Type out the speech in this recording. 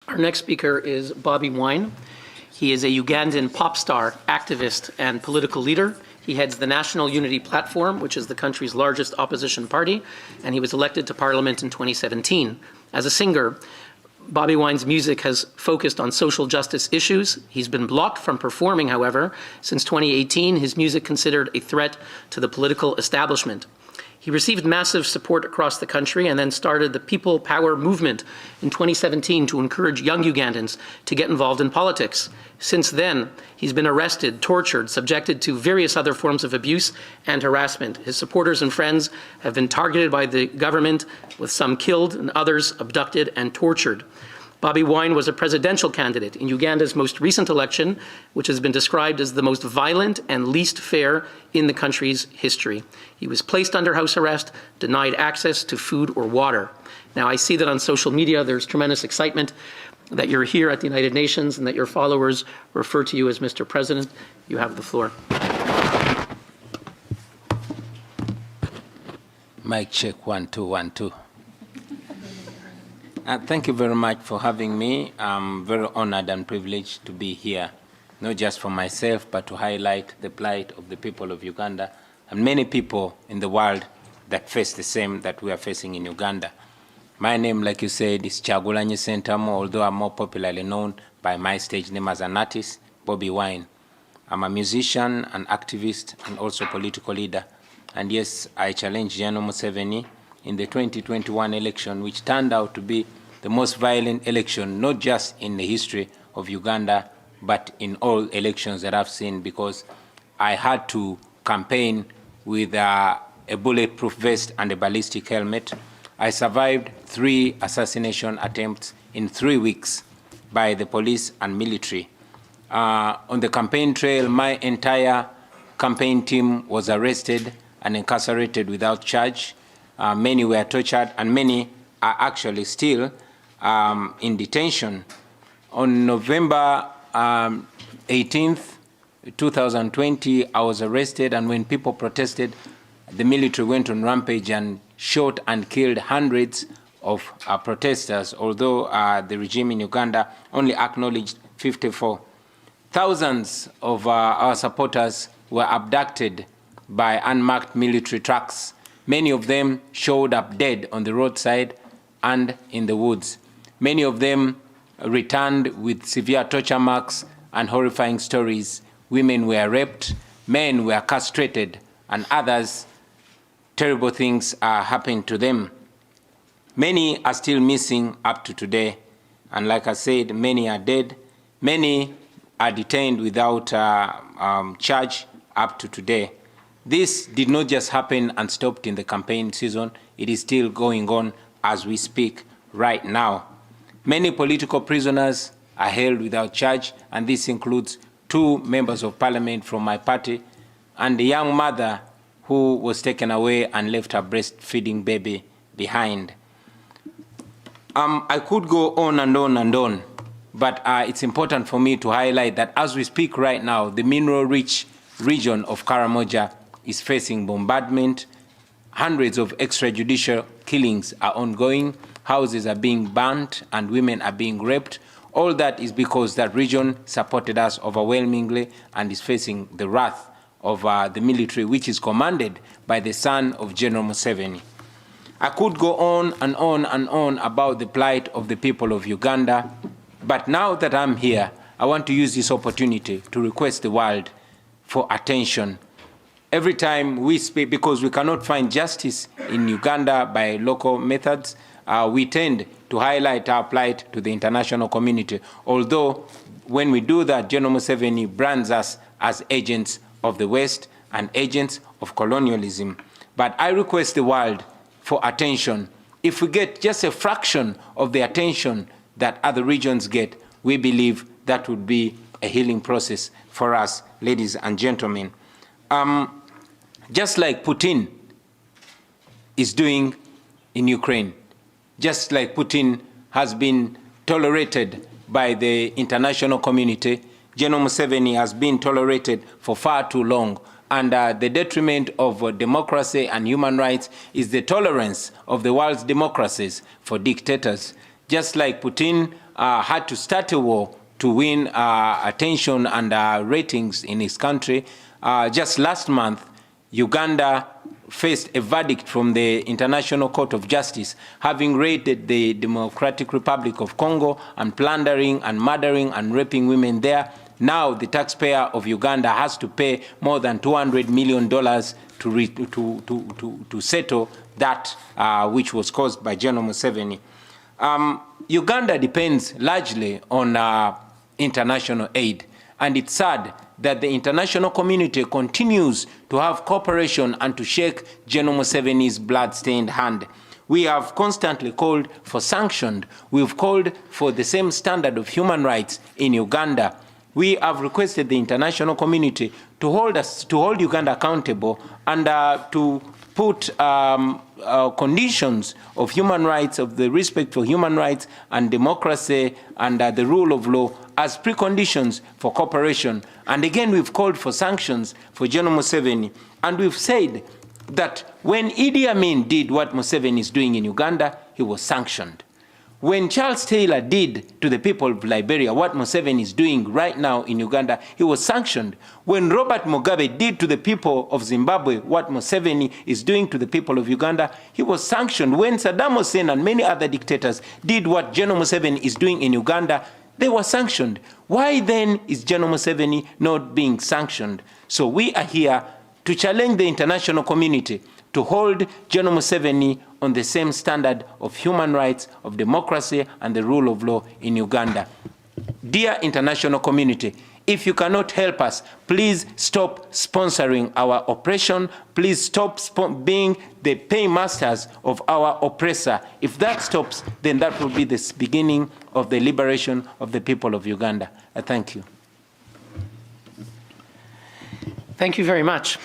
Our next speaker is Bobi Wine. He is a Ugandan pop star, activist, and political leader. He heads the National Unity Platform, which is the country's largest opposition party, and he was elected to parliament in 2017. As a singer, Bobi Wine's music has focused on social justice issues. He's been blocked from performing, however. Since 2018, his music considered a threat to the political establishment. He received massive support across the country and then started the People Power movement in 2017 to encourage young Ugandans to get involved in politics. Since then, he's been arrested, tortured, subjected to various other forms of abuse and harassment. His supporters and friends have been targeted by the government, with some killed and others abducted and tortured. Bobi Wine was a presidential candidate in Uganda's most recent election, which has been described as the most violent and least fair in the country's history. He was placed under house arrest, denied access to food or water. Now, I see that on social media there's tremendous excitement that you're here at the United Nations and that your followers refer to you as Mr. President. You have the floor. Mic check, 1, 2, 1, 2. Thank you very much for having me. I'm very honored and privileged to be here, not just for myself, but to highlight the plight of the people of Uganda and many people in the world that face the same that we are facing in Uganda. My name, like you said, is Kyagulanyi Ssentamu, although I'm more popularly known by my stage name as an artist, Bobi Wine. I'm a musician, an activist, and also political leader. And yes, I challenged Yoweri Museveni in the 2021 election, which turned out to be the most violent election, not just in the history of Uganda, but in all elections that I've seen, because I had to campaign with a bulletproof vest and a ballistic helmet. I survived 3 assassination attempts in 3 weeks by the police and military. On the campaign trail, my entire campaign team was arrested and incarcerated without charge. Many were tortured, and many are actually still in detention. On November 18th, 2020, I was arrested, and when people protested, the military went on rampage and shot and killed hundreds of protesters, although the regime in Uganda only acknowledged 54. Thousands of our supporters were abducted by unmarked military trucks. Many of them showed up dead on the roadside and in the woods. Many of them returned with severe torture marks and horrifying stories. Women were raped, men were castrated, and others, terrible things are happening to them. Many are still missing up to today. And like I said, many are dead. Many are detained without charge up to today. This did not just happen and stopped in the campaign season. It is still going on as we speak right now. Many political prisoners are held without charge, and this includes 2 members of parliament from my party and a young mother who was taken away and left her breastfeeding baby behind. I could go on and on and on, but it's important for me to highlight that as we speak right now, the mineral-rich region of Karamoja is facing bombardment. Hundreds of extrajudicial killings are ongoing. Houses are being burnt and women are being raped. All that is because that region supported us overwhelmingly and is facing the wrath of the military, which is commanded by the son of General Museveni. I could go on and on and on about the plight of the people of Uganda, but now that I'm here, I want to use this opportunity to request the world for attention. Every time we speak, because we cannot find justice in Uganda by local methods, we tend to highlight our plight to the international community, although when we do that, General Museveni brands us as agents of the West and agents of colonialism. But I request the world for attention. If we get just a fraction of the attention that other regions get, we believe that would be a healing process for us, ladies and gentlemen. Just like Putin is doing in Ukraine, just like Putin has been tolerated by the international community, General Museveni has been tolerated for far too long. And the detriment of democracy and human rights is the tolerance of the world's democracies for dictators. Just like Putin had to start a war to win attention and ratings in his country. Just last month, Uganda faced a verdict from the International Court of Justice, having raided the Democratic Republic of Congo and plundering and murdering and raping women there. Now the taxpayer of Uganda has to pay more than $200 million to settle that which was caused by General Museveni. Uganda depends largely on international aid, and it's sad that the international community continues to have cooperation and to shake General Museveni's blood-stained hand. We have constantly called for sanctions. We've called for the same standard of human rights in Uganda. We have requested the international community to hold Uganda accountable and to put conditions of human rights, of the respect for human rights and democracy and the rule of law as preconditions for cooperation. And again, we've called for sanctions for General Museveni. And we've said that when Idi Amin did what Museveni is doing in Uganda, he was sanctioned. When Charles Taylor did to the people of Liberia what Museveni is doing right now in Uganda, he was sanctioned. When Robert Mugabe did to the people of Zimbabwe what Museveni is doing to the people of Uganda, he was sanctioned. When Saddam Hussein and many other dictators did what General Museveni is doing in Uganda, they were sanctioned. Why then is General Museveni not being sanctioned? So we are here to challenge the international community to hold General Museveni on the same standard of human rights, of democracy, and the rule of law in Uganda. Dear international community, if you cannot help us, please stop sponsoring our oppression. Please stop being the paymasters of our oppressor. If that stops, then that will be the beginning of the liberation of the people of Uganda. I thank you. Thank you very much.